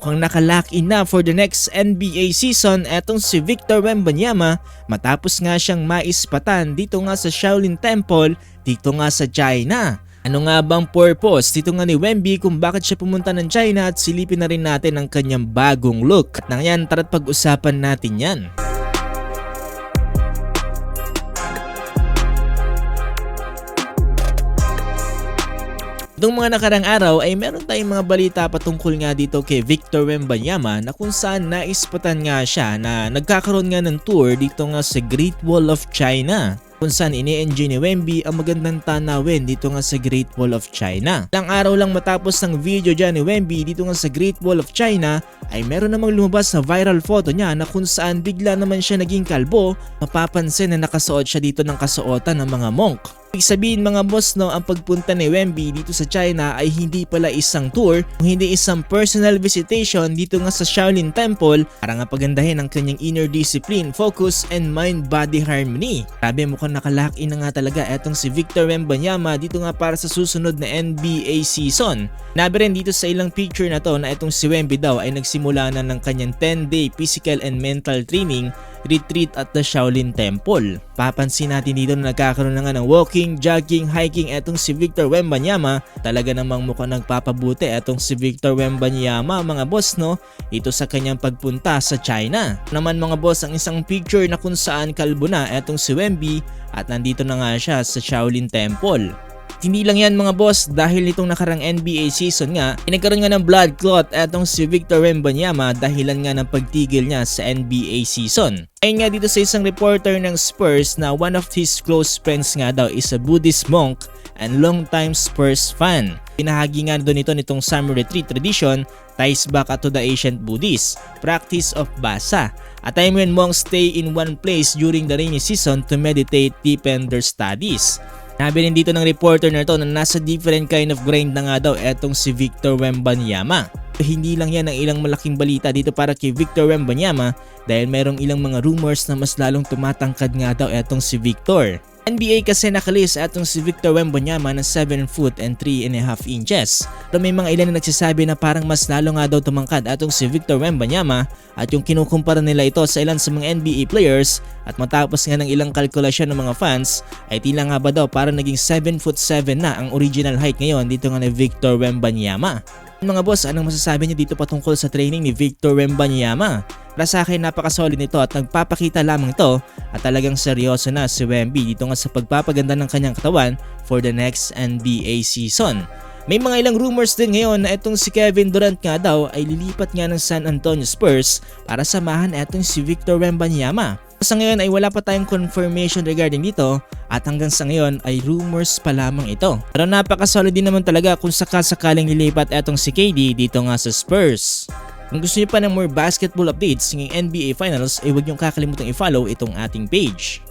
mukhang nakalock in na for the next NBA season etong si Victor Wembanyama matapos nga siyang maispatan dito nga sa Shaolin Temple dito nga sa China. Ano nga bang purpose dito nga ni Wemby kung bakit siya pumunta ng China at silipin na rin natin ang kanyang bagong look. At nang yan, tara't pag-usapan natin yan. Itong mga nakarang araw ay meron tayong mga balita patungkol nga dito kay Victor Wembanyama na kung saan naispatan nga siya na nagkakaroon nga ng tour dito nga sa Great Wall of China. Kung saan ini-enjoy ni Wemby ang magandang tanawin dito nga sa Great Wall of China. Ilang araw lang matapos ng video dyan ni Wemby dito nga sa Great Wall of China ay meron namang lumabas na viral photo niya na kung saan bigla naman siya naging kalbo. Mapapansin na nakasuot siya dito ng kasuotan ng mga monk. Ibig sabihin mga boss no, ang pagpunta ni Wemby dito sa China ay hindi pala isang tour, hindi isang personal visitation dito nga sa Shaolin Temple para nga pagandahin ang kanyang inner discipline, focus, and mind-body harmony. Grabe mukhang nakalock in na nga talaga etong si Victor Wembanyama dito nga para sa susunod na NBA season. Nabi rin dito sa ilang picture na to na etong si Wemby daw ay nagsimula na ng kanyang 10-day physical and mental training retreat at the Shaolin Temple. Papansin natin dito na nagkakaroon na nga ng walking, jogging, hiking etong si Victor Wembanyama. Talaga namang mukhang nagpapabuti etong si Victor Wembanyama mga boss no, ito sa kanyang pagpunta sa China. Naman mga boss ang isang picture na kung saan kalbo na etong si Wemby at nandito na nga siya sa Shaolin Temple. Hindi lang yan mga boss, dahil nitong nakarang NBA season nga, nagkaroon nga ng blood clot etong si Victor Wembanyama dahilan nga ng pagtigil niya sa NBA season. Ayun nga dito sa isang reporter ng Spurs na one of his close friends nga daw is a Buddhist monk and long-time Spurs fan. Pinahagi nga doon ito nitong summer retreat tradition ties back to the ancient Buddhist practice of Basa, a time when monks stay in one place during the rainy season to meditate, deepen their studies. Nabi rin dito ng reporter na ito na nasa different kind of grind na nga daw etong si Victor Wembanyama. Hindi lang yan ang ilang malaking balita dito para kay Victor Wembanyama dahil mayroong ilang mga rumors na mas lalong tumatangkad nga daw etong si Victor. NBA kasi nakalis etong si Victor Wembanyama ng 7 foot and 3.5 inches. Pero may mga ilan na nagsasabi na parang mas lalo nga daw tumangkad etong si Victor Wembanyama at yung kinukumpara nila ito sa ilan sa mga NBA players at matapos nga ng ilang kalkulasyon ng mga fans ay tila nga ba daw parang naging 7 foot 7 na ang original height ngayon dito nga ni Victor Wembanyama. Mga boss, anong masasabi niyo dito patungkol sa training ni Victor Wembanyama? Para sa akin napakasolid nito at nagpapakita lamang ito at talagang seryoso na si Wemby dito nga sa pagpapaganda ng kanyang katawan for the next NBA season. May mga ilang rumors din ngayon na itong si Kevin Durant nga daw ay lilipat nga ng San Antonio Spurs para samahan itong si Victor Wembanyama. Sa ngayon ay wala pa tayong confirmation regarding dito at hanggang sa ngayon ay rumors pa lamang ito. Pero napakasolid din naman talaga kung sakasakaling lilipat etong si KD dito nga sa Spurs. Kung gusto niyo pa ng more basketball updates ng NBA Finals ay huwag niyong kakalimutang i-follow itong ating page.